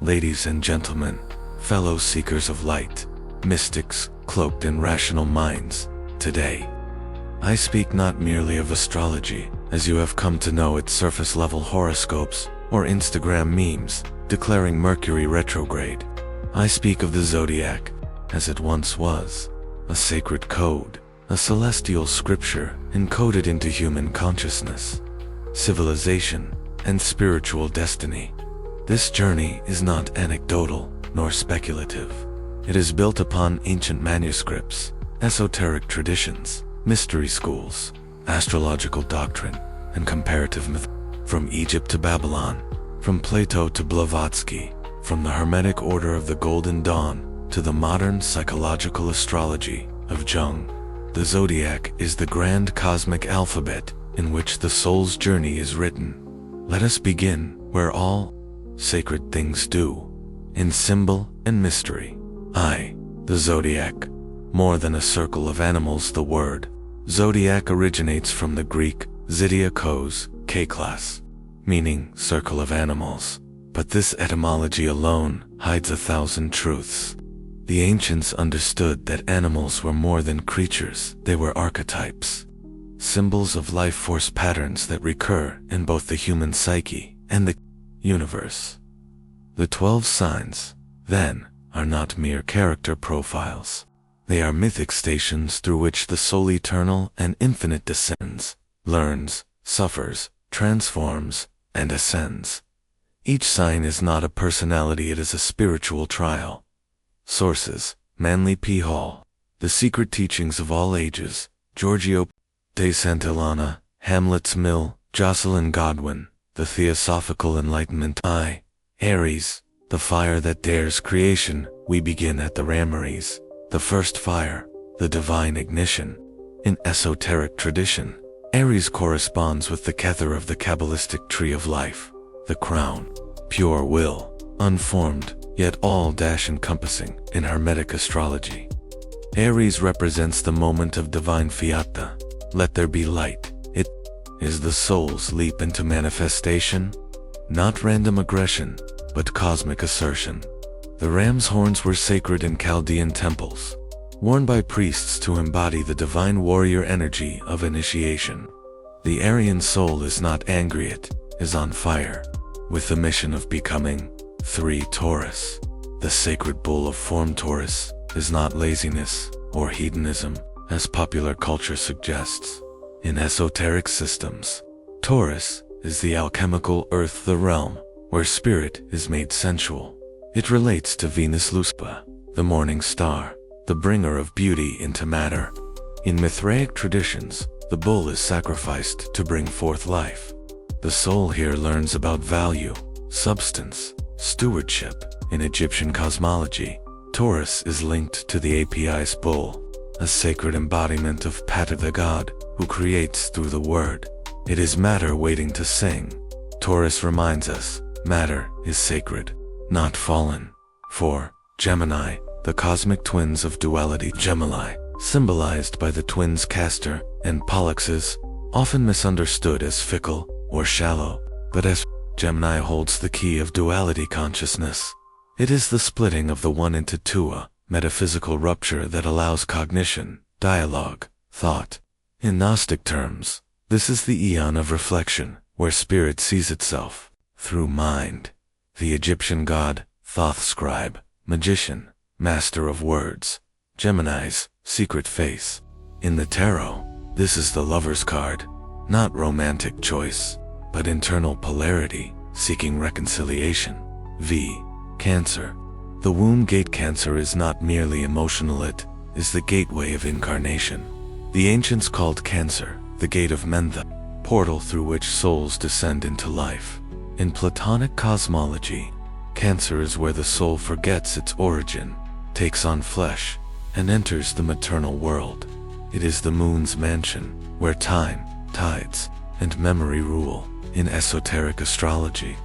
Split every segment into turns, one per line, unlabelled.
Ladies and gentlemen, fellow seekers of light, mystics cloaked in rational minds, today I speak not merely of astrology, as you have come to know its surface-level horoscopes or Instagram memes declaring Mercury retrograde. I speak of the Zodiac, as it once was, a sacred code, a celestial scripture encoded into human consciousness, civilization, and spiritual destiny. This journey is not anecdotal nor speculative. It is built upon ancient manuscripts, esoteric traditions, mystery schools, astrological doctrine, and comparative myth. From Egypt to Babylon, from Plato to Blavatsky, from the Hermetic Order of the Golden Dawn to the modern psychological astrology of Jung, the Zodiac is the grand cosmic alphabet in which the soul's journey is written. Let us begin where all sacred things do, in symbol and mystery. The Zodiac. More than a circle of animals, the word Zodiac originates from the Greek zodiakos, K-class, meaning circle of animals. But this etymology alone hides 1,000 truths. The ancients understood that animals were more than creatures, they were archetypes, symbols of life force patterns that recur in both the human psyche and the universe. The 12 signs, then, are not mere character profiles. They are mythic stations through which the soul eternal and infinite descends, learns, suffers, transforms, and ascends. Each sign is not a personality, it is a spiritual trial. Sources: Manly P. Hall, The Secret Teachings of All Ages, Giorgio de Santillana, Hamlet's Mill, Jocelyn Godwin, The Theosophical Enlightenment. Aries, the fire that dares creation. We begin at the Rammaries, the first fire, the divine ignition. In esoteric tradition, Aries corresponds with the Kether of the Kabbalistic tree of life, the crown, pure will, unformed, yet all-encompassing in Hermetic astrology. Aries represents the moment of divine fiat, let there be light. It is the soul's leap into manifestation, not random aggression, but cosmic assertion. The ram's horns were sacred in Chaldean temples, worn by priests to embody the divine warrior energy of initiation. The Aryan soul is not angry, it is on fire, with the mission of becoming. 3. Taurus. The sacred bull of form. Taurus is not laziness or hedonism, as popular culture suggests. In esoteric systems, Taurus is the alchemical earth, the realm where spirit is made sensual. It relates to Venus Luspa, the morning star, the bringer of beauty into matter. In Mithraic traditions, the bull is sacrificed to bring forth life. The soul here learns about value, substance, stewardship. In Egyptian cosmology, Taurus is linked to the Apis bull, a sacred embodiment of Ptah, the god who creates through the word. It is matter waiting to sing. Taurus reminds us, matter is sacred, not fallen. 4. Gemini, the cosmic twins of duality. Gemini, symbolized by the twins Castor and Pollux, often misunderstood as fickle or shallow, but as Gemini holds the key of duality consciousness. It is the splitting of the one into two, a metaphysical rupture that allows cognition, dialogue, thought. In Gnostic terms, this is the eon of reflection, where spirit sees itself through mind. The Egyptian god, Thoth, scribe, magician, master of words. Gemini's secret face. In the tarot, this is the lover's card, not romantic choice, but internal polarity, seeking reconciliation. V. Cancer. The womb gate. Cancer is not merely emotional, it is the gateway of incarnation. The ancients called Cancer the gate of men, the portal through which souls descend into life. In Platonic cosmology, Cancer is where the soul forgets its origin, takes on flesh, and enters the maternal world. It is the moon's mansion, where time, tides, and memory rule. In esoteric astrology,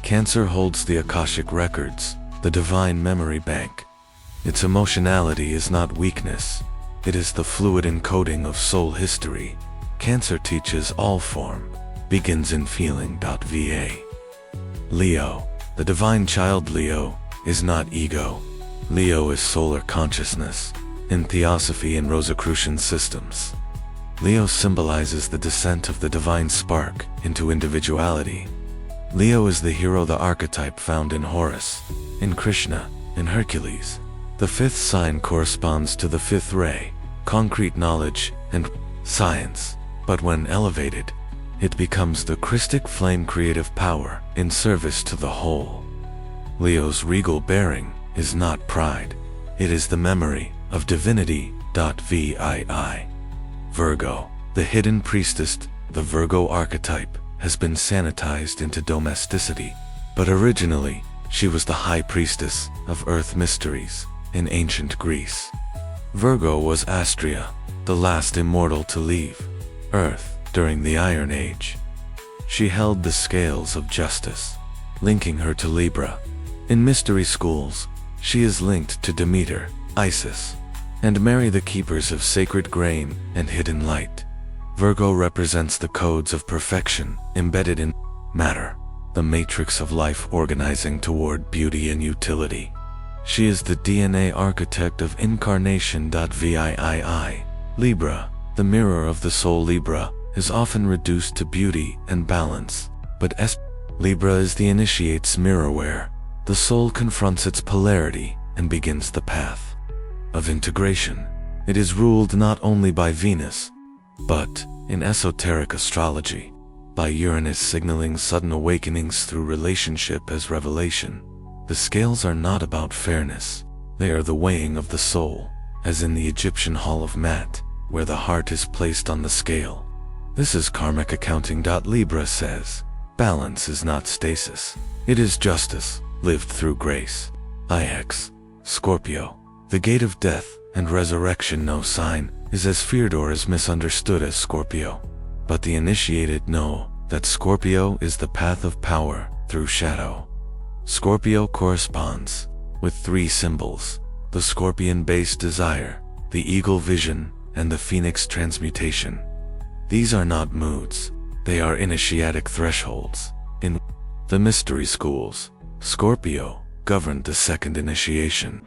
Cancer holds the Akashic records, the divine memory bank. Its emotionality is not weakness, it is the fluid encoding of soul history. Cancer teaches all form, begins in feeling. Va. Leo, The divine child Leo is not ego. Leo is solar consciousness in Theosophy and Rosicrucian systems. Leo symbolizes the descent of the divine spark into individuality. Leo is the hero, the archetype found in Horus, in Krishna, in Hercules. The fifth sign corresponds to the fifth ray, concrete knowledge and science, but when elevated, it becomes the Christic flame, creative power in service to the whole. Leo's regal bearing is not pride, it is the memory of divinity. VII. Virgo, the hidden priestess, the Virgo archetype, has been sanitized into domesticity, but originally, she was the high priestess of earth mysteries in ancient Greece. Virgo was Astrea, the last immortal to leave Earth during the Iron Age. She held the scales of justice, linking her to Libra. In mystery schools, she is linked to Demeter, Isis, and Mary, the keepers of sacred grain and hidden light. Virgo represents the codes of perfection embedded in matter, the matrix of life organizing toward beauty and utility. She is the DNA architect of incarnation. VIII. Libra, the mirror of the soul. Libra is often reduced to beauty and balance, but Libra is the initiate's mirror where the soul confronts its polarity and begins the path of integration. It is ruled not only by Venus, but, in esoteric astrology, by Uranus, signaling sudden awakenings through relationship as revelation. The scales are not about fairness, they are the weighing of the soul, as in the Egyptian Hall of Mat, where the heart is placed on the scale. This is karmic accounting. Libra says, balance is not stasis, it is justice, lived through grace. IX. Scorpio, the gate of death and resurrection. No sign is as feared or as misunderstood as Scorpio, but the initiated know that Scorpio is the path of power through shadow. Scorpio corresponds with three symbols: the scorpion-based desire, the eagle vision, and the phoenix transmutation. These are not moods, they are initiatic thresholds. In the mystery schools, Scorpio governed the second initiation,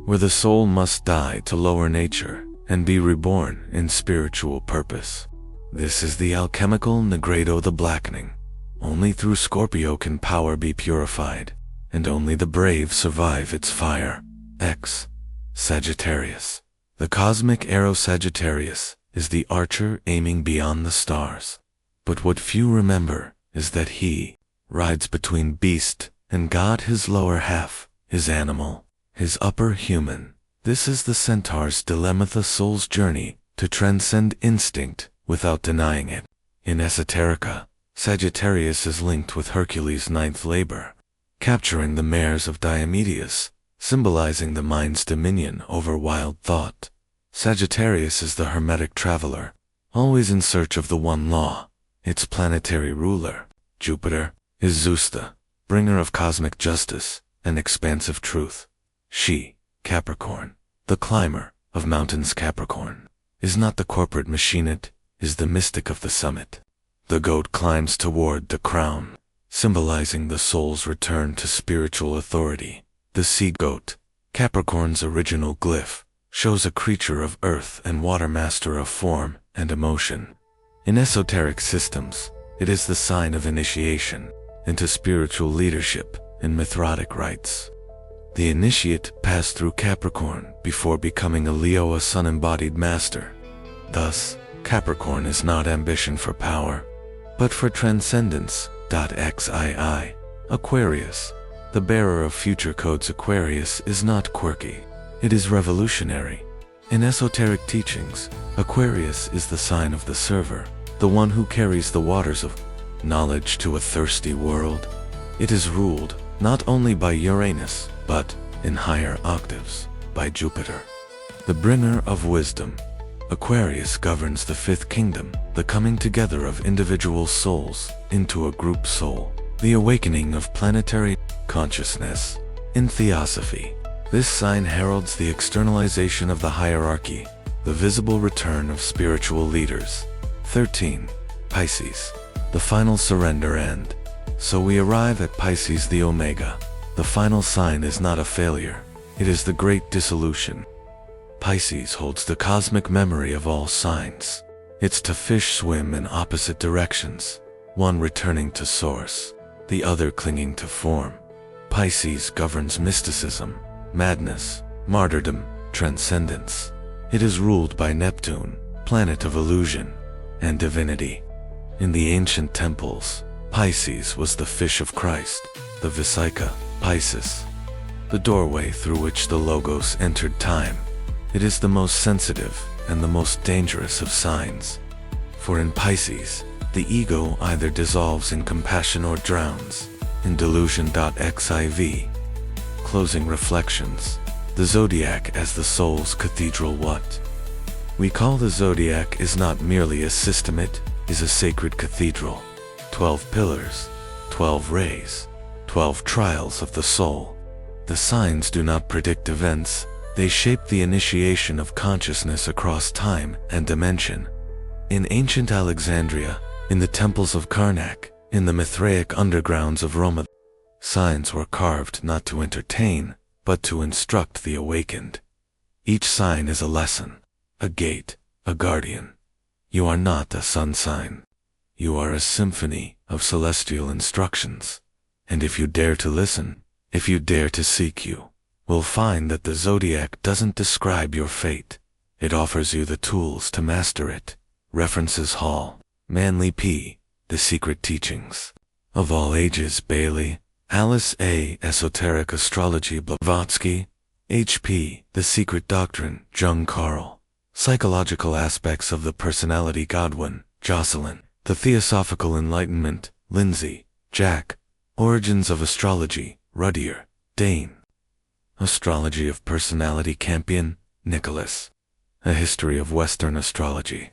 where the soul must die to lower nature and be reborn in spiritual purpose. This is the alchemical nigredo, the blackening. Only through Scorpio can power be purified, and only the brave survive its fire. X. Sagittarius, the cosmic arrow. Sagittarius is the archer aiming beyond the stars. But what few remember is that he rides between beast and God, his lower half, his animal, his upper human. This is the centaur's dilemma, the soul's journey to transcend instinct without denying it. In Esoterica, Sagittarius is linked with Hercules' ninth labor, capturing the mares of Diomedes, symbolizing the mind's dominion over wild thought. Sagittarius is the hermetic traveler, always in search of the one law. Its planetary ruler, Jupiter, is Zeus, the bringer of cosmic justice and expansive truth. She, Capricorn, the climber of mountains. Capricorn is not the corporate machine, it is the mystic of the summit. The goat climbs toward the crown, symbolizing the soul's return to spiritual authority. The sea goat, Capricorn's original glyph, shows a creature of earth and water, master of form and emotion. In esoteric systems, it is the sign of initiation into spiritual leadership in Mithritic rites. The initiate passed through Capricorn before becoming a Leo, a sun-embodied master. Thus, Capricorn is not ambition for power, but for transcendence. XII. Aquarius, the bearer of future codes. Aquarius is not quirky, it is revolutionary. In esoteric teachings, Aquarius is the sign of the server, the one who carries the waters of knowledge to a thirsty world. It is ruled not only by Uranus, but, in higher octaves, by Jupiter, the bringer of wisdom. Aquarius governs the fifth kingdom, the coming together of individual souls into a group soul, the awakening of planetary consciousness. In Theosophy, this sign heralds the externalization of the hierarchy, the visible return of spiritual leaders. 13. Pisces, the final surrender end. So we arrive at Pisces, the Omega, The final sign is not a failure, it is the great dissolution. Pisces holds the cosmic memory of all signs. Its two fish swim in opposite directions, one returning to source, the other clinging to form. Pisces governs mysticism, madness, martyrdom, transcendence. It is ruled by Neptune, planet of illusion and divinity. In the ancient temples, Pisces was the fish of Christ, the Vesica, Pisces, the doorway through which the Logos entered time. It is the most sensitive and the most dangerous of signs. For in Pisces, the ego either dissolves in compassion or drowns in delusion. Xiv. Closing reflections. The Zodiac as the soul's cathedral. What we call the Zodiac is not merely a system, it is a sacred cathedral. 12 pillars, 12 rays, 12 trials of the soul. The signs do not predict events, they shape the initiation of consciousness across time and dimension. In ancient Alexandria, in the temples of Karnak, in the Mithraic undergrounds of Rome, signs were carved not to entertain, but to instruct the awakened. Each sign is a lesson, a gate, a guardian. You are not a sun sign. You are a symphony of celestial instructions. And if you dare to listen, if you dare to seek, you will find that the Zodiac doesn't describe your fate. It offers you the tools to master it. References: Hall, Manly P. The Secret Teachings of All Ages, Bailey, Alice A. Esoteric Astrology, Blavatsky, H.P. The Secret Doctrine, Jung Carl. Psychological Aspects of the Personality, Godwin, Jocelyn. The Theosophical Enlightenment, Lindsay, Jack. Origins of Astrology, Ruddier, Dane. Astrology of Personality, Campion, Nicholas. A History of Western Astrology.